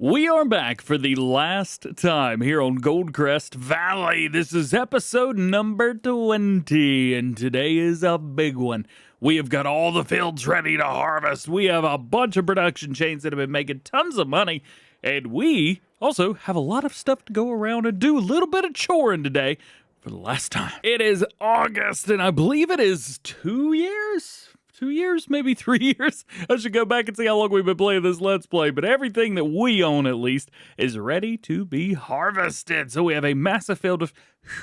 We are back for the last time here on Goldcrest Valley. This is episode number 20, and today is a big one. We have got all the fields ready to harvest. We have a bunch of production chains that have been making tons of money, and we also have a lot of stuff to go around and do a little bit of choring today for the last time. It is August, and I believe it is 2 years? 2 years, maybe 3 years. I should go back and see how long we've been playing this Let's Play, but everything that we own, at least, is ready to be harvested. So we have a massive field of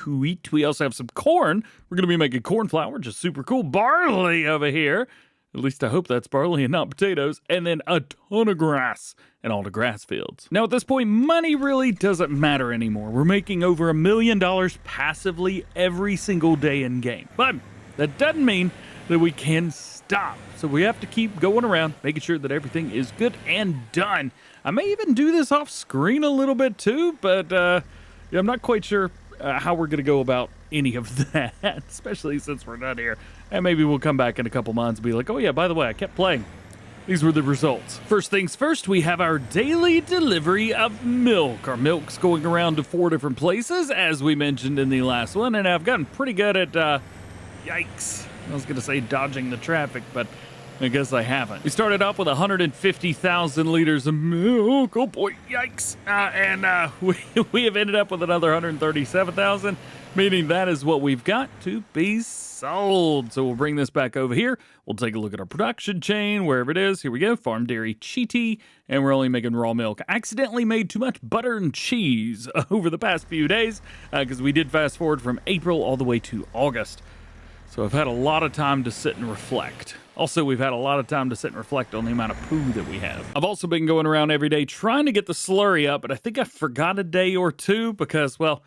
wheat. We also have some corn. We're going to be making corn flour, which is super cool. Barley over here. At least I hope that's barley and not potatoes. And then a ton of grass in all the grass fields. Now, at this point, money really doesn't matter anymore. We're making over $1 million passively every single day in game. But that doesn't mean that we can stop. So we have to keep going around, making sure that everything is good and done. I may even do this off screen a little bit too, but I'm not quite sure how we're going to go about any of that, especially since we're done here. And maybe we'll come back in a couple months and be like, oh yeah, by the way, I kept playing. These were the results. First things first, we have our daily delivery of milk. Our milk's going around to 4 different places, as we mentioned in the last one, and I've gotten pretty good at, yikes. I was going to say dodging the traffic, but I guess I haven't. We started off with 150,000 liters of milk. Oh boy, yikes. We have ended up with another 137,000, meaning that is what we've got to be sold. So we'll bring this back over here. We'll take a look at our production chain, wherever it is. Here we go, farm dairy cheaty, and we're only making raw milk. I accidentally made too much butter and cheese over the past few days because we did fast forward from April all the way to August. So I've had a lot of time to sit and reflect. Also, we've had a lot of time to sit and reflect on the amount of poo that we have. I've also been going around every day trying to get the slurry up, but I think I forgot a day or two because, well,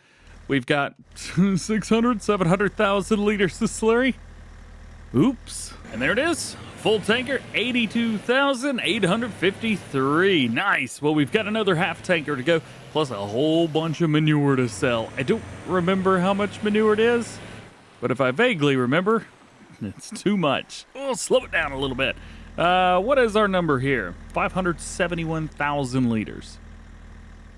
we've got 600, 700,000 liters of slurry. Oops. And there it is. Full tanker, 82,853. Nice. Well, we've got another half tanker to go, plus a whole bunch of manure to sell. I don't remember how much manure it is, but if I vaguely remember, it's too much. We'll slow it down a little bit. What is our number here? 571,000 liters.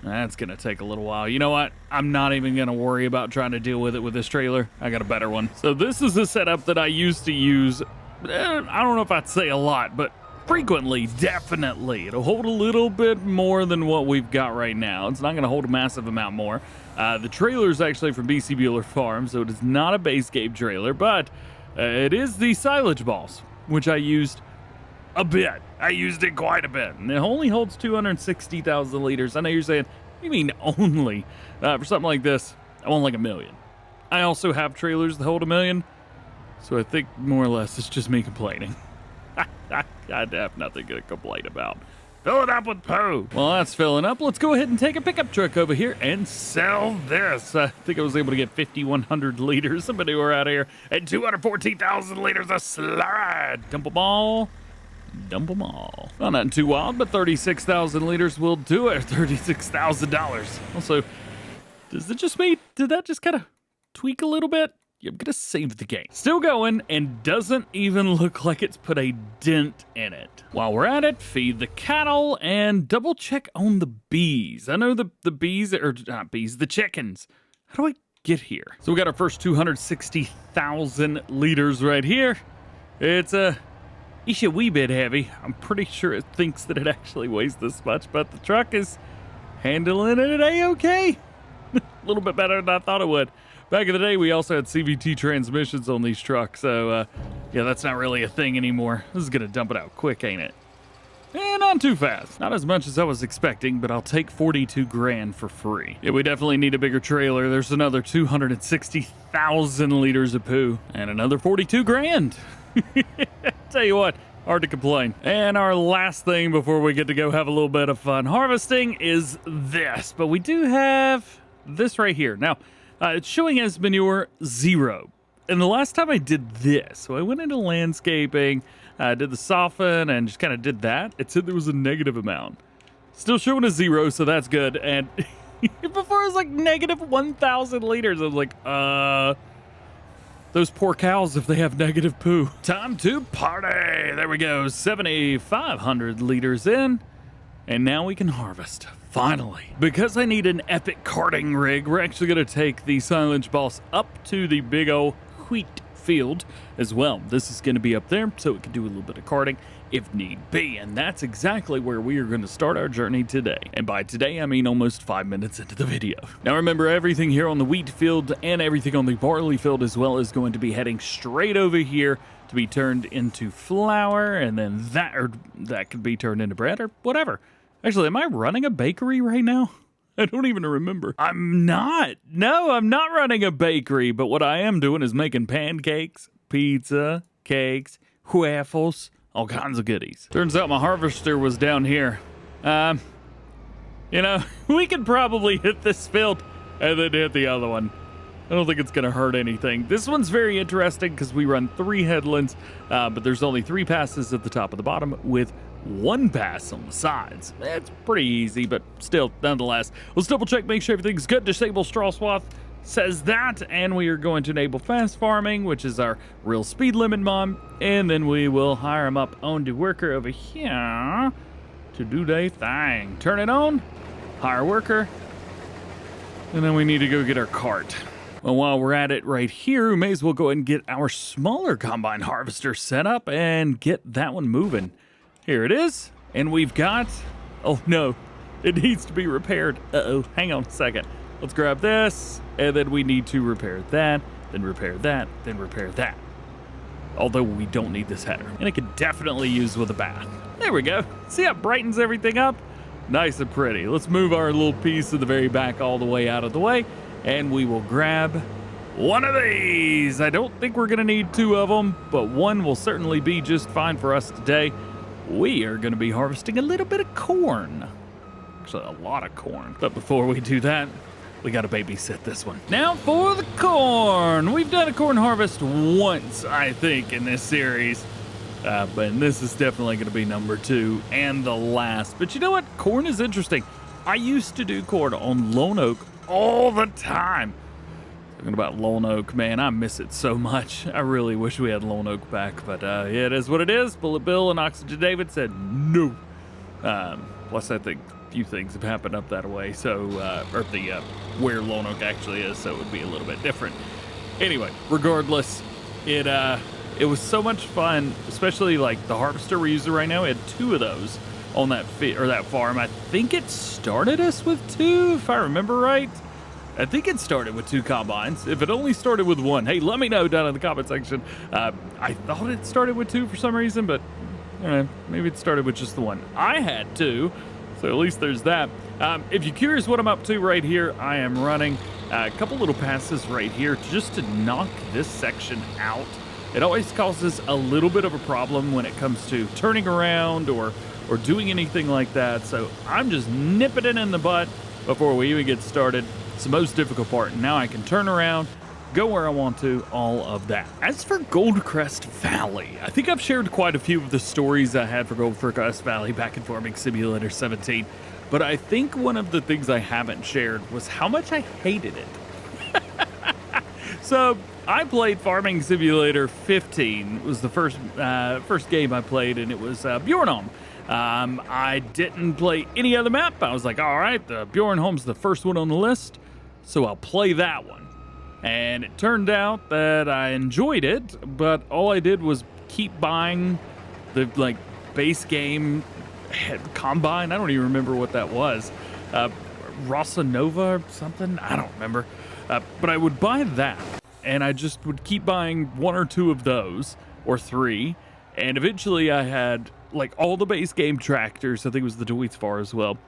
That's going to take a little while. You know what? I'm not even going to worry about trying to deal with it with this trailer. I got a better one. So this is the setup that I used to use. I don't know if I'd say a lot, but frequently, definitely. It'll hold a little bit more than what we've got right now. It's not going to hold a massive amount more. The trailer is actually from BC Bueller Farm, so it is not a base game trailer, but it is the silage balls, which I used a bit. I used it quite a bit, and it only holds 260,000 liters. I know you're saying, what do you mean only? For something like this, I want like 1 million. I also have trailers that hold 1 million, so I think more or less it's just me complaining. I'd have nothing to complain about. Fill it up with poo. Well, that's filling up. Let's go ahead and take a pickup truck over here and sell this. I think I was able to get 5,100 liters of manure out of here and 214,000 liters of slurry. Dump them all. Dump them all. Well, not too wild, but 36,000 liters will do it. $36,000. Also, does it just me? Did that just kind of tweak a little bit? I'm gonna save the game. Still going, and doesn't even look like it's put a dent in it. While we're at it, feed the cattle and double check on the bees. I know the bees, or not bees, the chickens. How do I get here? So we got our first 260,000 liters right here. It's a wee bit heavy. I'm pretty sure it thinks that it actually weighs this much, but the truck is handling it a-okay. A little bit better than I thought it would. Back in the day, we also had CVT transmissions on these trucks, so yeah, that's not really a thing anymore. This is gonna dump it out quick, ain't it? Eh, not too fast. Not as much as I was expecting, but I'll take 42 grand for free. Yeah, we definitely need a bigger trailer. There's another 260,000 liters of poo and another 42 grand. Tell you what, hard to complain. And our last thing before we get to go have a little bit of fun harvesting is this, but we do have this right here. Now, it's showing as manure 0. And the last time I did this, so I went into landscaping, did the soften, and just kind of did that. It said there was a negative amount. Still showing a 0, so that's good. And before it was like negative 1,000 liters. I was like, those poor cows if they have negative poo. Time to party. There we go. 7,500 liters in. And now we can harvest Finally. Because I need an epic carting rig, we're actually going to take the silage boss up to the big old wheat field as well. This is going to be up there so it can do a little bit of carting if need be, and that's exactly where we are going to start our journey today. And by today, I mean almost 5 minutes into the video. Now remember, everything here on the wheat field and everything on the barley field as well is going to be heading straight over here to be turned into flour, and then that could be turned into bread or whatever. Actually, am I running a bakery right now? I don't even remember. I'm not. No, I'm not running a bakery, but what I am doing is making pancakes, pizza, cakes, waffles, all kinds of goodies. Turns out my harvester was down here. You know, we could probably hit this field and then hit the other one. I don't think it's going to hurt anything. This one's very interesting because we run 3 headlands, but there's only 3 passes at the top and the bottom with 1 pass on the sides. It's pretty easy, but still, nonetheless. Let's double check, make sure everything's good. Disable straw swath says that, and we are going to enable fast farming, which is our real speed limit mod, and then we will hire him up on the worker over here to do their thing. Turn it on, hire worker, and then we need to go get our cart. Well, while we're at it right here, we may as well go ahead and get our smaller combine harvester set up and get that one moving. Here it is, and we've got, oh no, it needs to be repaired. Uh-oh, hang on a second. Let's grab this, and then we need to repair that, then repair that, then repair that. Although we don't need this header, and it could definitely use with a bath. There we go. See how it brightens everything up? Nice and pretty. Let's move our little piece of the very back all the way out of the way, and we will grab one of these. I don't think we're gonna need 2 of them, but 1 will certainly be just fine for us today. We are gonna be harvesting a little bit of corn. Actually, a lot of corn. But before we do that, we gotta babysit this one. Now for the corn. We've done a corn harvest once, I think, in this series. But this is definitely gonna be number 2 and the last. But you know what? Corn is interesting. I used to do corn on Lone Oak all the time. Talking about Lone Oak, man, I miss it so much. I really wish we had Lone Oak back, but yeah, it is what it is. Bullet Bill and Oxygen David said no. Plus, I think a few things have happened up that way, so, or where Lone Oak actually is, so it would be a little bit different. Anyway, regardless, it was so much fun, especially like the harvester we're using right now. We had 2 of those on that farm. I think it started us with 2, if I remember right. I think it started with 2 combines. If it only started with 1, hey, let me know down in the comment section. I thought it started with 2 for some reason, but maybe it started with just the 1. I had 2, so at least there's that. If you're curious what I'm up to right here, I am running a couple little passes right here just to knock this section out. It always causes a little bit of a problem when it comes to turning around or doing anything like that, so I'm just nipping it in the butt before we even get started. It's the most difficult part. Now I can turn around, go where I want to, all of that. As for Goldcrest Valley, I think I've shared quite a few of the stories I had for Goldcrest Valley back in Farming Simulator 17, but I think one of the things I haven't shared was how much I hated it. So I played Farming Simulator 15. It was the first game I played, and it was Bjornholm. I didn't play any other map. I was like, all right, the Bjornholm's the first one on the list, so I'll play that one. And it turned out that I enjoyed it, but all I did was keep buying the base game combine. I don't even remember what that was. Rossa Nova or something? I don't remember. But I would buy that, and I just would keep buying 1 or 2 of those, or 3, and eventually I had all the base game tractors. I think it was the Deutz as well.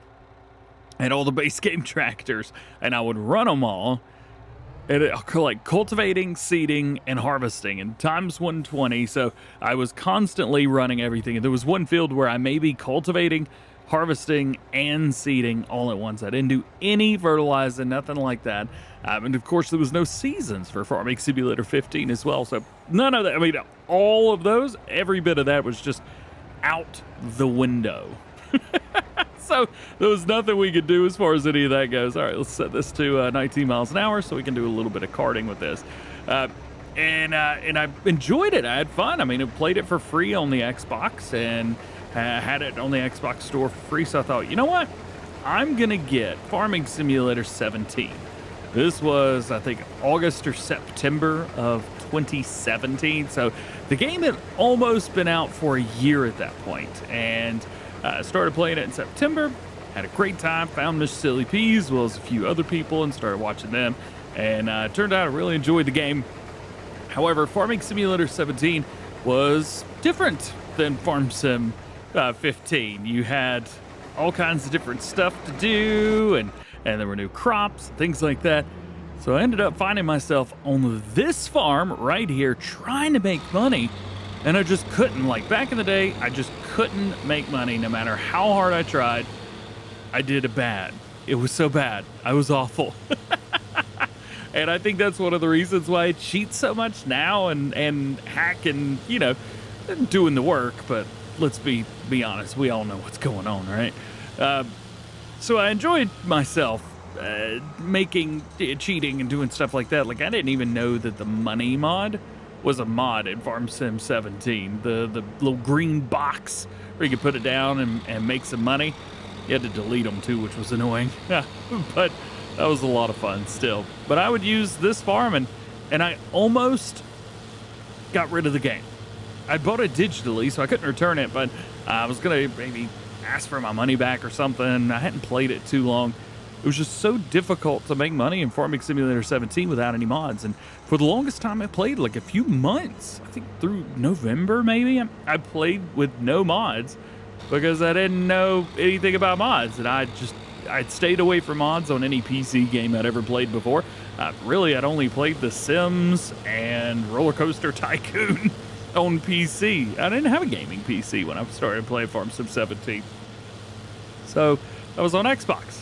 And all the base game tractors, and I would run them all, and cultivating, seeding, and harvesting, and times 120. So I was constantly running everything. And there was one field where I may be cultivating, harvesting, and seeding all at once. I didn't do any fertilizing, nothing like that. And of course, there was no seasons for Farming Simulator 15 as well. So none of that. I mean, all of those, every bit of that was just out the window. So there was nothing we could do as far as any of that goes. All right, let's set this to 19 miles an hour so we can do a little bit of karting with this. And I enjoyed it. I had fun. I mean, I played it for free on the Xbox and had it on the Xbox store for free. So I thought, you know what? I'm going to get Farming Simulator 17. This was, I think, August or September of 2017. So the game had almost been out for a year at that point. And I started playing it in September. Had a great time. Found Miss Silly Peas as well as a few other people and started watching them. And it turned out I really enjoyed the game. However, Farming Simulator 17 was different than Farm Sim 15. You had all kinds of different stuff to do, and there were new crops and things like that. So I ended up finding myself on this farm right here trying to make money, and I just couldn't. Like back in the day, I just couldn't make money no matter how hard I tried. I did it bad. It was so bad. I was awful. And I think that's one of the reasons why I cheat so much now and hack and, you know, doing the work. But let's be honest, we all know what's going on, right? So I enjoyed myself cheating and doing stuff like that. Like, I didn't even know that the money mod was a mod in Farm Sim 17. The little green box where you could put it down and make some money. You had to delete them too, which was annoying. But that was a lot of fun still. But I would use this farm, and I almost got rid of the game. I bought it digitally, so I couldn't return it, but I was going to maybe ask for my money back or something. I hadn't played it too long. It was just so difficult to make money in Farming Simulator 17 without any mods. And for the longest time, I played like a few months. I think through November, maybe. I played with no mods because I didn't know anything about mods. And I'd stayed away from mods on any PC game I'd ever played before. Really, I'd only played The Sims and Roller Coaster Tycoon on PC. I didn't have a gaming PC when I started playing Farm Sim 17. So I was on Xbox.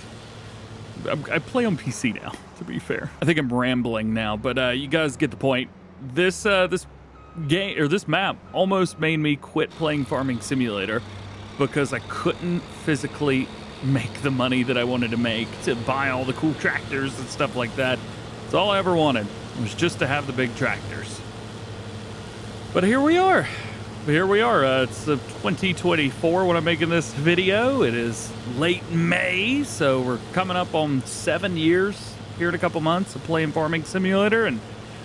I play on PC now, to be fair. I think I'm rambling now, but you guys get the point. This game, or this map, almost made me quit playing Farming Simulator because I couldn't physically make the money that I wanted to make to buy all the cool tractors and stuff like that. It's all I ever wanted, was just to have the big tractors. But here we are. It's 2024 when I'm making this video. It is late May, so we're coming up on 7 years here in a couple months of playing Farming Simulator, and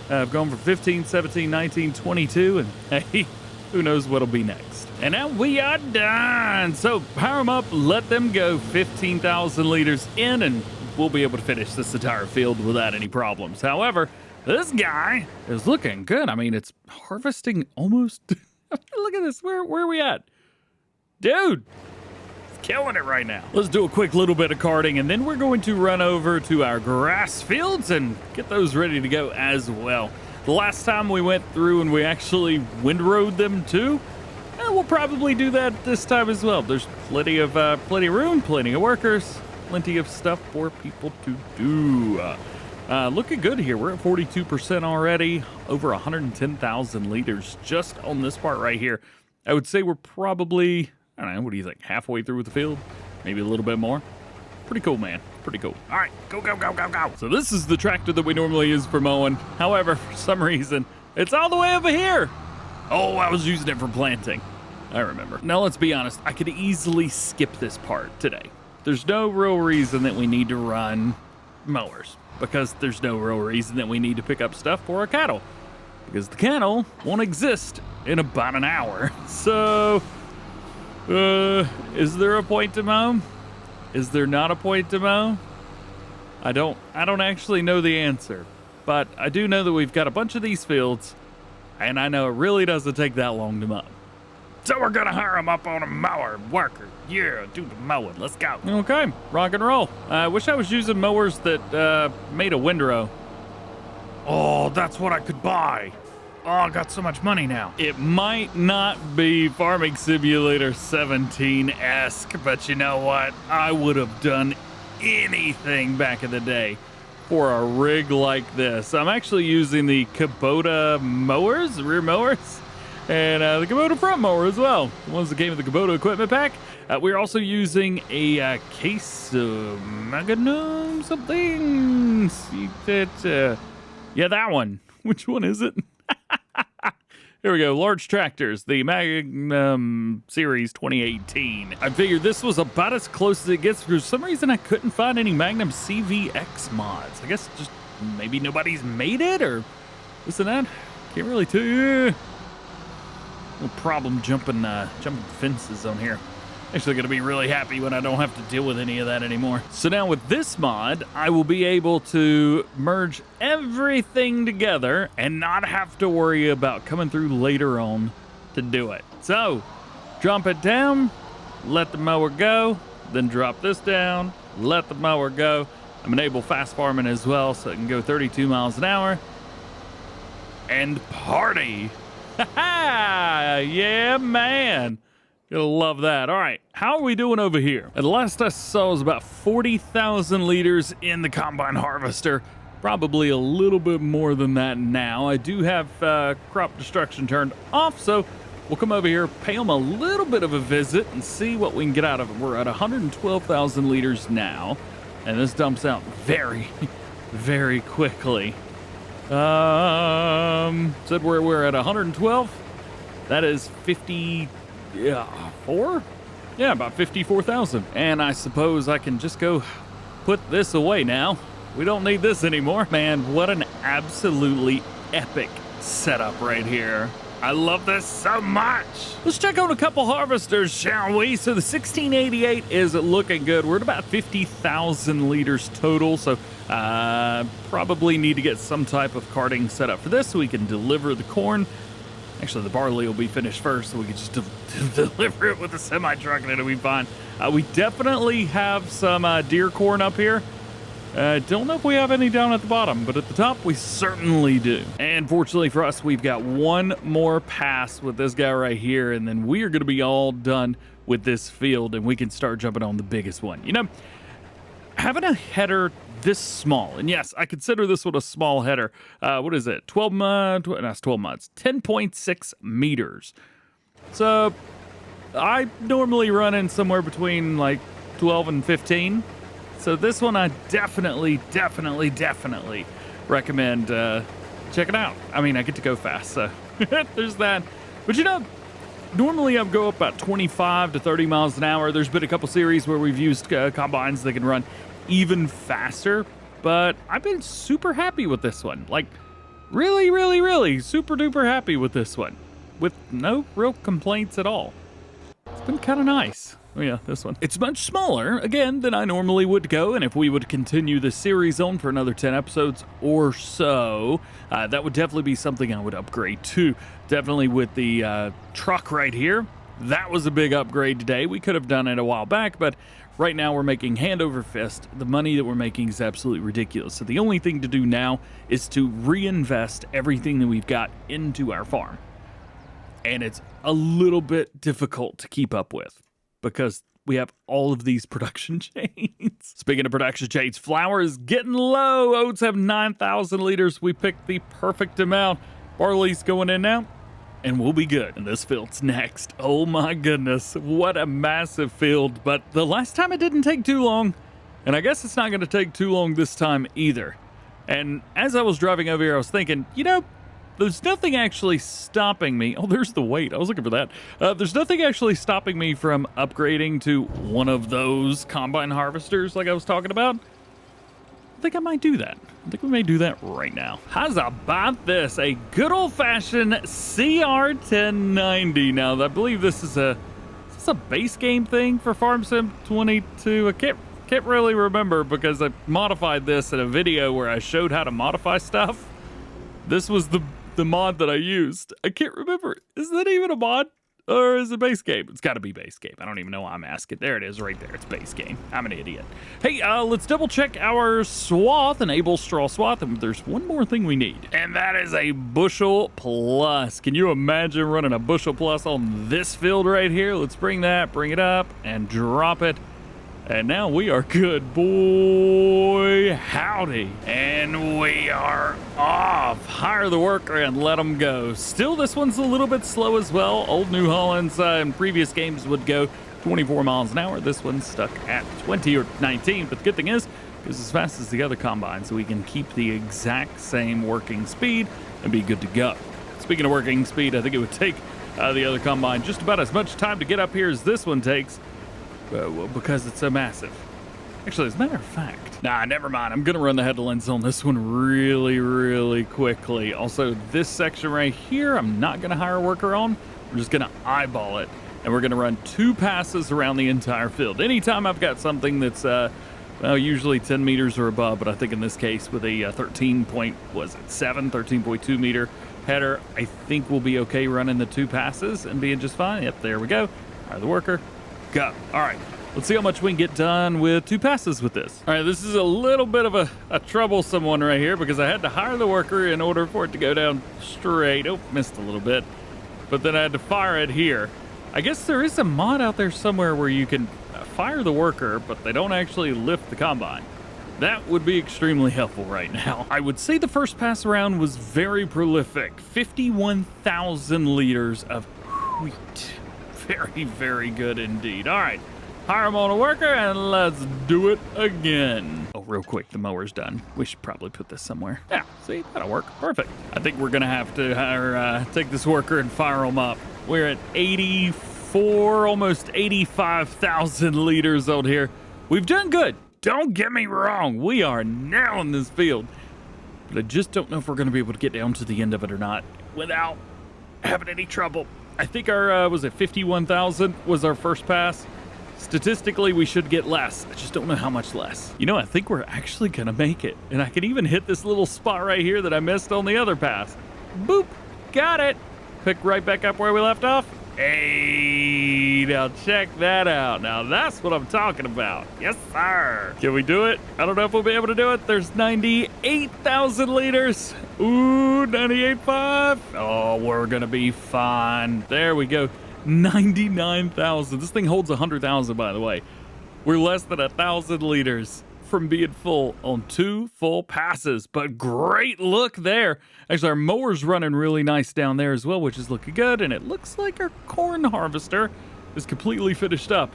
I've gone from 15, 17, 19, 22, and hey, who knows what'll be next. And now we are done. So power them up, let them go 15,000 liters in, and we'll be able to finish this entire field without any problems. However, this guy is looking good. I mean, it's harvesting almost. Look at this. Where are we at? Dude, it's killing it right now. Let's do a quick little bit of carting, and then we're going to run over to our grass fields and get those ready to go as well. The last time we went through and we actually windrowed them too, we'll probably do that this time as well. There's plenty of room, plenty of workers, plenty of stuff for people to do. Looking good here. We're at 42% already, over 110,000 liters just on this part right here. I would say we're probably, I don't know, what do you think, halfway through with the field? Maybe a little bit more? Pretty cool, man. Pretty cool. All right, go, go, go, go, go. So this is the tractor that we normally use for mowing. However, for some reason, it's all the way over here. Oh, I was using it for planting. I remember. Now, let's be honest. I could easily skip this part today. There's no real reason that we need to run mowers, because there's no real reason that we need to pick up stuff for our cattle, because the cattle won't exist in about an hour. So, is there a point to mow? Is there not a point to mow? I don't actually know the answer, but I do know that we've got a bunch of these fields, and I know it really doesn't take that long to mow. So we're gonna hire him up on a mower worker. Yeah, do the mowing. Let's go. Okay, rock and roll. I wish I was using mowers that made a windrow. Oh, that's what I could buy. Oh, I got so much money now. It might not be Farming Simulator 17-esque, but you know what? I would have done anything back in the day for a rig like this. I'm actually using the Kubota mowers, rear mowers. And the Kubota front mower as well. The ones that came with the Kubota equipment pack. We're also using a case of Magnum something. Yeah, that one. Which one is it? Here we go. Large tractors, the Magnum Series 2018. I figured this was about as close as it gets. For some reason, I couldn't find any Magnum CVX mods. I guess just maybe nobody's made it, or this and that. Can't really tell you. No problem jumping fences on here. Actually gonna be really happy when I don't have to deal with any of that anymore. So now with this mod, I will be able to merge everything together and not have to worry about coming through later on to do it. So, drop it down, let the mower go, then drop this down, let the mower go. I'm enable fast farming as well, so it can go 32 miles an hour. And party! Ha-ha! Yeah, man! Gonna love that. All right, how are we doing over here? At last I saw was about 40,000 liters in the combine harvester. Probably a little bit more than that now. I do have crop destruction turned off, so we'll come over here, pay them a little bit of a visit, and see what we can get out of it. We're at 112,000 liters now, and this dumps out very, very quickly. Said we're at 112. That is 54? Yeah, about 54,000. And I suppose I can just go put this away now. We don't need this anymore. Man, what an absolutely epic setup right here. I love this so much. Let's check on a couple harvesters, shall we? So the 1688 is looking good. We're at about 50,000 liters total. So probably need to get some type of carting set up for this so we can deliver the corn. Actually, the barley will be finished first, so we can just deliver it with a semi-truck and it'll be fine. We definitely have some deer corn up here. Don't know if we have any down at the bottom, but at the top, we certainly do. And fortunately for us, we've got one more pass with this guy right here, and then we are going to be all done with this field, and we can start jumping on the biggest one. You know, having a header this small, and yes, I consider this one a small header. What is it? 12 months? That's 12 months. 10.6 meters. So I normally run in somewhere between like 12 and 15. So this one I definitely recommend checking out. I mean, I get to go fast, so there's that. But you know, normally I go up about 25 to 30 miles an hour. There's been a couple series where we've used combines that can run even faster, but I've been super happy with this one. Like, really super duper happy with this one, with no real complaints at all. It's been kind of nice. Oh yeah, this one. It's much smaller, again, than I normally would go, and if we would continue the series on for another 10 episodes or so, that would definitely be something I would upgrade to. Definitely with the truck right here. That was a big upgrade today. We could have done it a while back, but right now we're making hand over fist. The money that we're making is absolutely ridiculous. So the only thing to do now is to reinvest everything that we've got into our farm. And it's a little bit difficult to keep up with because we have all of these production chains. Speaking of production chains, flour is getting low. Oats have 9,000 liters. We picked the perfect amount. Barley's going in now, and we'll be good. And this field's next. Oh my goodness, what a massive field. But the last time it didn't take too long, and I guess it's not going to take too long this time either. And as I was driving over here, I was thinking, you know, there's nothing actually stopping me. Oh, there's the weight. I was looking for that. There's nothing actually stopping me from upgrading to one of those combine harvesters like I was talking about. I think I might do that. I think we may do that right now. How's about this? A good old-fashioned CR1090. Now, I believe this is a base game thing for Farm Sim 22. I can't really remember because I modified this in a video where I showed how to modify stuff. This was the mod that I used. I can't remember. Is that even a mod? Or is it base game? It's got to be base game. I don't even know why I'm asking. There it is right there. It's base game. I'm an idiot. Hey, let's double check our swath, enable straw swath, and there's one more thing we need. And that is a bushel plus. Can you imagine running a bushel plus on this field right here? Let's bring it up and drop it. And now we are good, boy, howdy. And we are off. Hire the worker and let them go. Still, this one's a little bit slow as well. Old New Holland's in previous games would go 24 miles an hour. This one's stuck at 20 or 19. But the good thing is, it goes as fast as the other combine, so we can keep the exact same working speed and be good to go. Speaking of working speed, I think it would take the other combine just about as much time to get up here as this one takes, well, because it's so massive. Actually, as a matter of fact, nah, never mind. I'm gonna run the headlands on this one really, really quickly. Also, this section right here, I'm not gonna hire a worker on. We're just gonna eyeball it, and we're gonna run 2 passes around the entire field. Anytime I've got something that's well, usually 10 meters or above, but I think in this case with a 13.2 meter header, I think we'll be okay running the 2 passes and being just fine. Yep, there we go. Hire the worker, go. All right, let's see how much we can get done with 2 passes with this. All right, this is a little bit of a troublesome one right here because I had to hire the worker in order for it to go down straight. Oh, missed a little bit, but then I had to fire it here. I guess there is a mod out there somewhere where you can fire the worker, but they don't actually lift the combine. That would be extremely helpful right now. I would say the first pass around was very prolific. 51,000 liters of wheat. Very, very good indeed. All right, hire them on a worker and let's do it again. Oh, real quick, the mower's done. We should probably put this somewhere. Yeah, see, that'll work. Perfect. I think we're gonna have to hire, take this worker and fire them up. We're at 84, almost 85,000 liters on here. We've done good. Don't get me wrong. We are nailing this field. But I just don't know if we're going to be able to get down to the end of it or not without having any trouble. I think our, was it 51,000 was our first pass. Statistically, we should get less. I just don't know how much less. You know, I think we're actually going to make it. And I can even hit this little spot right here that I missed on the other pass. Boop. Got it. Pick right back up where we left off. Hey, now check that out. Now that's what I'm talking about. Yes, sir. Can we do it? I don't know if we'll be able to do it. There's 98,000 liters. Ooh, 98.5. Oh, we're gonna be fine. There we go. 99,000. This thing holds 100,000, by the way. We're less than 1,000 liters from being full on 2 full passes, but great look there. Actually, our mower's running really nice down there as well, which is looking good, and it looks like our corn harvester is completely finished up.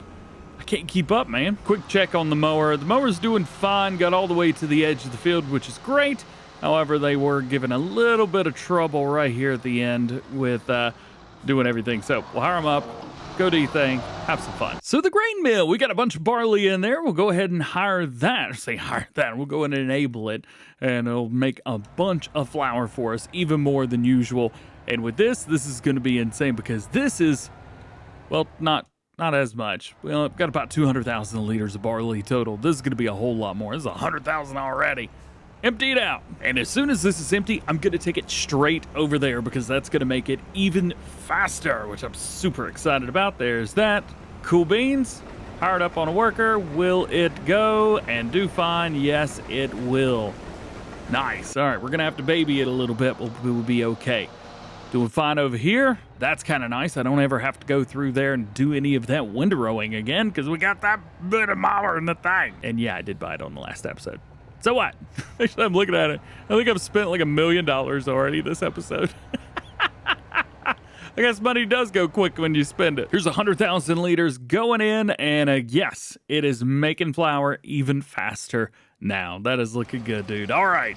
I can't keep up, man. Quick check on the mower. The mower's doing fine, got all the way to the edge of the field, which is great. However, they were giving a little bit of trouble right here at the end with doing everything. So we'll hire them up. Go do your thing, have some fun. So the grain mill, we got a bunch of barley in there. We'll go ahead and hire that. We'll go ahead and enable it, and it'll make a bunch of flour for us, even more than usual. And with this is going to be insane because this is, well, not as much. Well, I've got about 200,000 liters of barley total. This is going to be a whole lot more. This is 100,000 already. Empty it out. And as soon as this is empty, I'm going to take it straight over there because that's going to make it even faster, which I'm super excited about. There's that. Cool beans. Hired up on a worker. Will it go and do fine? Yes, it will. Nice. All right, we're going to have to baby it a little bit, but we'll be okay. Doing fine over here. That's kind of nice. I don't ever have to go through there and do any of that windrowing again because we got that bit of mower in the thing. And yeah, I did buy it on the last episode. So what? Actually, I'm looking at it. I think I've spent like $1 million already this episode. I guess money does go quick when you spend it. Here's 100,000 liters going in, and yes, it is making flour even faster now. That is looking good, dude. All right.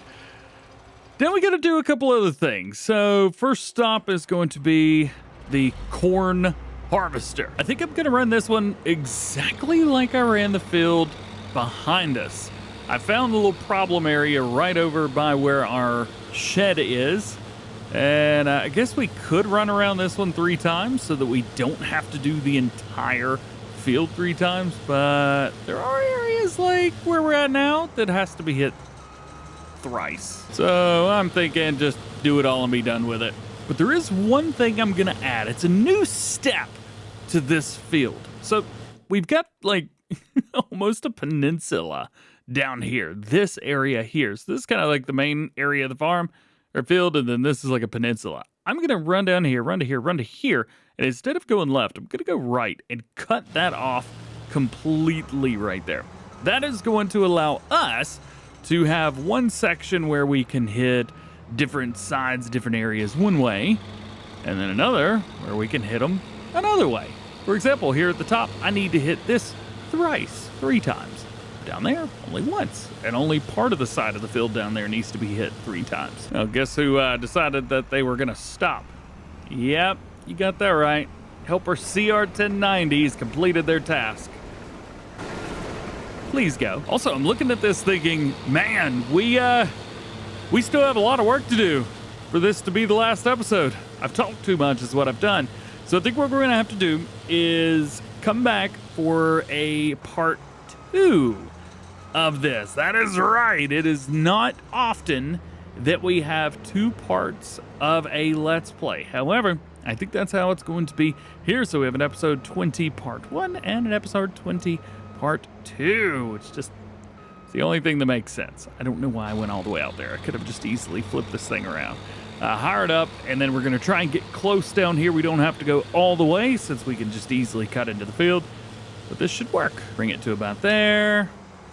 Then we got to do a couple other things. So first stop is going to be the corn harvester. I think I'm going to run this one exactly like I ran the field behind us. I found a little problem area right over by where our shed is. And I guess we could run around this one 3 times so that we don't have to do the entire field 3 times. But there are areas like where we're at now that has to be hit thrice. So I'm thinking just do it all and be done with it. But there is one thing I'm going to add. It's a new step to this field. So we've got like almost a peninsula down here, this area here. So this is kind of like the main area of the farm or field, and then this is like a peninsula. I'm gonna run down here, run to here, run to here, and instead of going left, I'm gonna go right and cut that off completely right there. That is going to allow us to have one section where we can hit different sides, different areas one way, and then another where we can hit them another way. For example, here at the top, I need to hit this thrice, 3 times. Down there, only once. And only part of the side of the field down there needs to be hit 3 times. Now, guess who decided that they were going to stop? Yep, you got that right. Helper CR1090's completed their task. Please go. Also, I'm looking at this thinking, man, we still have a lot of work to do for this to be the last episode. I've talked too much is what I've done. So I think what we're going to have to do is come back for a part 2 of this. That is right. It is not often that we have 2 parts of a Let's Play. However, I think that's how it's going to be here. So we have an episode 20 part 1 and an episode 20 part 2, which just is the only thing that makes sense. I don't know why I went all the way out there. I could have just easily flipped this thing around. Hire it up, and then we're going to try and get close down here. We don't have to go all the way since we can just easily cut into the field. But this should work. Bring it to about there.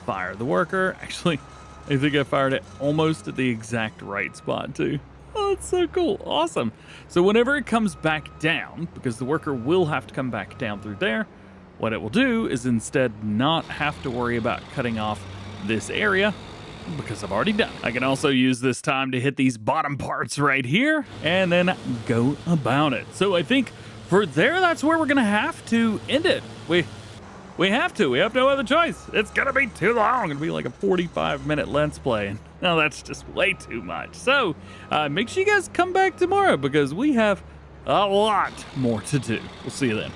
Fire the worker. Actually, I think I fired it almost at the exact right spot, too. Oh, that's so cool. Awesome. So whenever it comes back down, because the worker will have to come back down through there, what it will do is instead not have to worry about cutting off this area, because I've already done it. I can also use this time to hit these bottom parts right here and then go about it. So I think for there, that's where we're going to have to end it. We have to. We have no other choice. It's going to be too long. It'll be like a 45-minute Let's Play. And no, that's just way too much. So make sure you guys come back tomorrow because we have a lot more to do. We'll see you then.